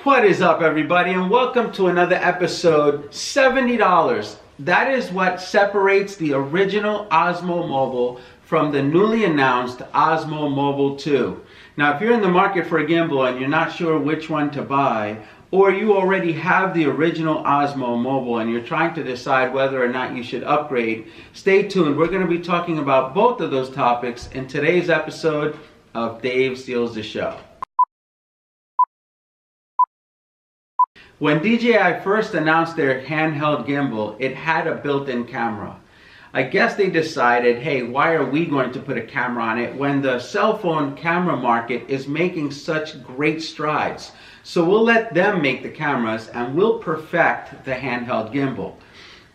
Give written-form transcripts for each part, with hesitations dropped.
What is up, everybody, and welcome to another episode. $70. That is what separates the original Osmo Mobile from the newly announced Osmo Mobile 2. Now, if you're in the market for a gimbal and you're not sure which one to buy, or you already have the original Osmo Mobile and you're trying to decide whether or not you should upgrade, stay tuned. We're going to be talking about both of those topics in today's episode of Dave Steals the Show. When DJI first announced their handheld gimbal, it had a built-in camera. I guess they decided, hey, why are we going to put a camera on it when the cell phone camera market is making such great strides? So we'll let them make the cameras and we'll perfect the handheld gimbal.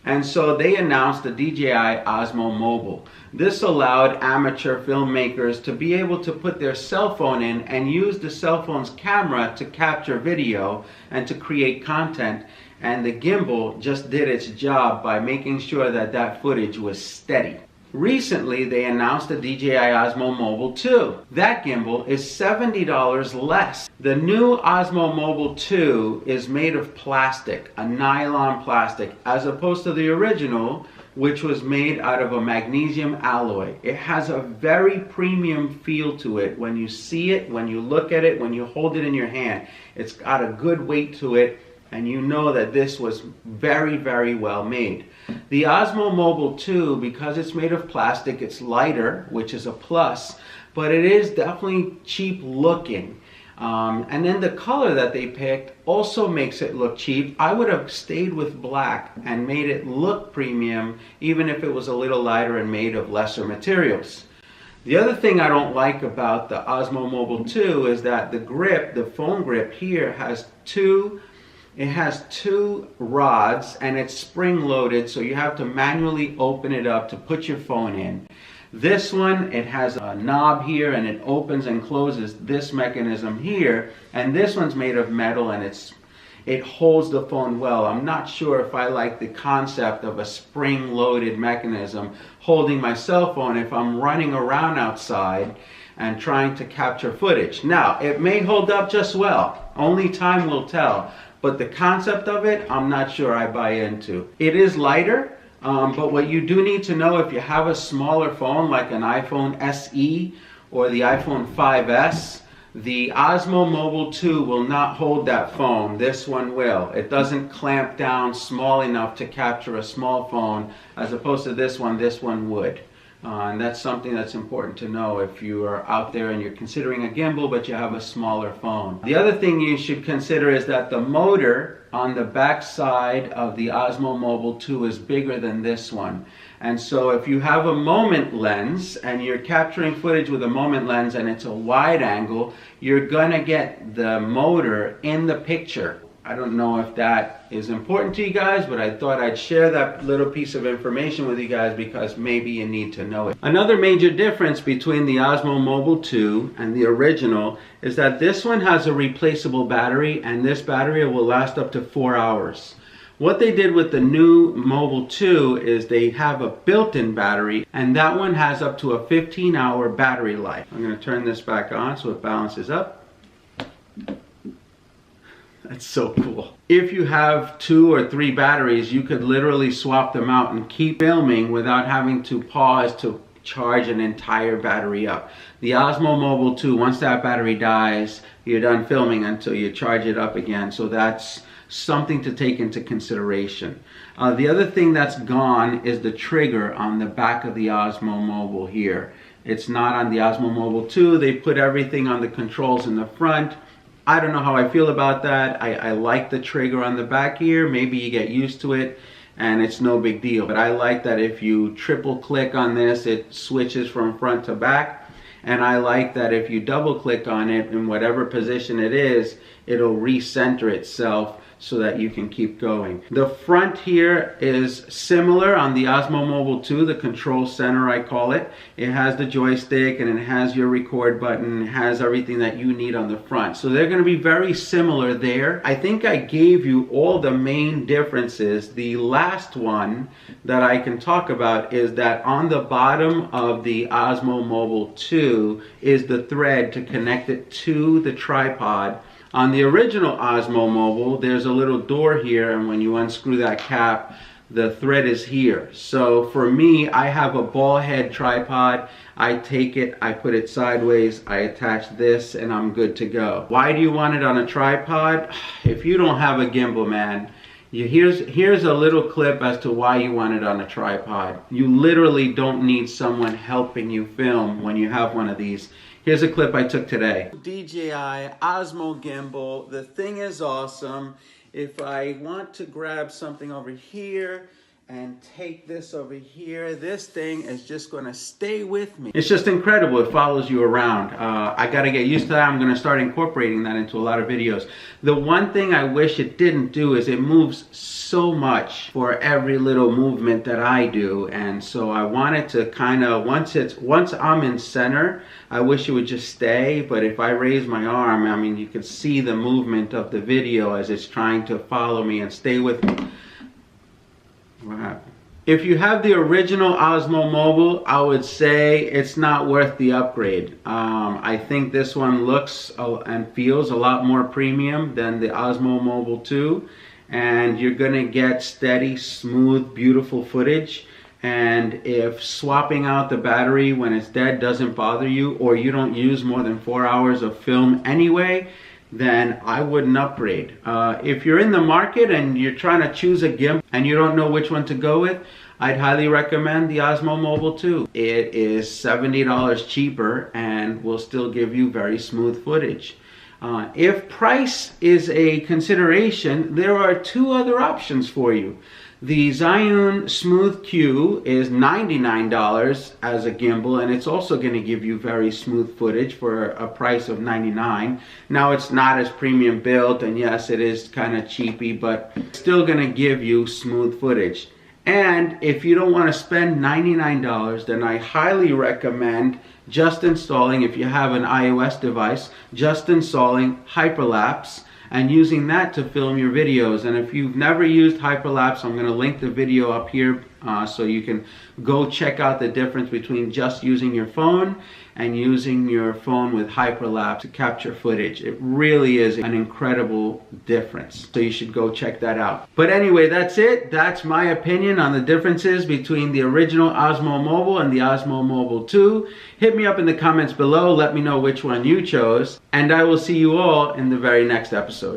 And so they announced the DJI Osmo Mobile. This allowed amateur filmmakers to be able to put their cell phone in and use the cell phone's camera to capture video and to create content. And the gimbal just did its job by making sure that that footage was steady. Recently, they announced the DJI Osmo Mobile 2. That gimbal is $70 less. The new Osmo Mobile 2 is made of plastic, a nylon plastic, as opposed to the original, which was made out of a magnesium alloy. It has a very premium feel to it when you see it, when you look at it, when you hold it in your hand. It's got a good weight to it, and you know that this was very, very well made. The Osmo Mobile 2, because it's made of plastic, it's lighter, which is a plus, but it is definitely cheap looking. And then the color that they picked also makes it look cheap. I would have stayed with black and made it look premium, even if it was a little lighter and made of lesser materials. The other thing I don't like about the Osmo Mobile 2 is that the grip, the phone grip here, has two rods and it's spring loaded, so you have to manually open it up to put your phone in. This one, it has a knob here and it opens and closes this mechanism here, and this one's made of metal and it holds the phone well. I'm not sure if I like the concept of a spring loaded mechanism holding my cell phone if I'm running around outside and trying to capture footage. Now, it may hold up just well, only time will tell. But the concept of it, I'm not sure I buy into. It is lighter, but what you do need to know, if you have a smaller phone like an iPhone SE or the iPhone 5S, the Osmo Mobile 2 will not hold that phone. This one will. It doesn't clamp down small enough to capture a small phone, as opposed to this one would. And that's something that's important to know if you are out there and you're considering a gimbal but you have a smaller phone. The other thing you should consider is that the motor on the back side of the Osmo Mobile 2 is bigger than this one. And so if you have a moment lens and you're capturing footage with a moment lens and it's a wide angle, you're gonna get the motor in the picture. I don't know if that is important to you guys, but I thought I'd share that little piece of information with you guys because maybe you need to know it. Another major difference between the Osmo Mobile 2 and the original is that this one has a replaceable battery, and this battery will last up to 4 hours. What they did with the new Mobile 2 is they have a built-in battery, and that one has up to a 15-hour battery life. I'm going to turn this back on so it balances up. That's so cool. If you have 2 or 3 batteries, you could literally swap them out and keep filming without having to pause to charge an entire battery up. The Osmo Mobile 2, once that battery dies, you're done filming until you charge it up again. So that's something to take into consideration. The other thing that's gone is the trigger on the back of the Osmo Mobile here. It's not on the Osmo Mobile 2. They put everything on the controls in the front. I don't know how I feel about that. I like the trigger on the back here. Maybe you get used to it and it's no big deal. But I like that if you triple click on this, it switches from front to back. And I like that if you double click on it in whatever position it is, it'll recenter itself so that you can keep going. The front here is similar on the Osmo Mobile 2, the control center I call it. It has the joystick and it has your record button, it has everything that you need on the front. So they're gonna be very similar there. I think I gave you all the main differences. The last one that I can talk about is that on the bottom of the Osmo Mobile 2 is the thread to connect it to the tripod On the original Osmo Mobile, there's a little door here, and when you unscrew that cap, the thread is here. So for me, I have a ball head tripod. I take it, I put it sideways, I attach this, and I'm good to go. Why do you want it on a tripod? If you don't have a gimbal, man, here's a little clip as to why you want it on a tripod. You literally don't need someone helping you film when you have one of these. Here's a clip I took today. DJI Osmo gimbal. The thing is awesome. If I want to grab something over here and take this over here, this thing is just going to stay with me. It's just incredible. It follows you around. I got to get used to that. I'm going to start incorporating that into a lot of videos. The one thing I wish it didn't do is it moves so much for every little movement that I do, and so I wanted to kind of, once I'm in center, I wish it would just stay. But if I raise my arm, I mean, you can see the movement of the video as it's trying to follow me and stay with me. What happened? If you have the original Osmo Mobile, I would say it's not worth the upgrade. I think this one looks and feels a lot more premium than the Osmo Mobile 2, and you're gonna get steady, smooth, beautiful footage. And if swapping out the battery when it's dead doesn't bother you, or you don't use more than 4 hours of film anyway, then I wouldn't upgrade. If you're in the market and you're trying to choose a gimbal and you don't know which one to go with, I'd highly recommend the Osmo Mobile 2. It is $70 cheaper and will still give you very smooth footage. If price is a consideration, there are two other options for you. The Zhiyun Smooth Q is $99 as a gimbal, and it's also going to give you very smooth footage for a price of $99. Now, it's not as premium built, and yes, it is kind of cheapy, but still going to give you smooth footage. And if you don't want to spend $99, then I highly recommend just installing, if you have an iOS device, just installing Hyperlapse and using that to film your videos. And if you've never used Hyperlapse, I'm going to link the video up here so you can go check out the difference between just using your phone and using your phone with Hyperlapse to capture footage. It really is an incredible difference. So you should go check that out. But anyway, that's it. That's my opinion on the differences between the original Osmo Mobile and the Osmo Mobile 2. Hit me up in the comments below. Let me know which one you chose. And I will see you all in the very next episode.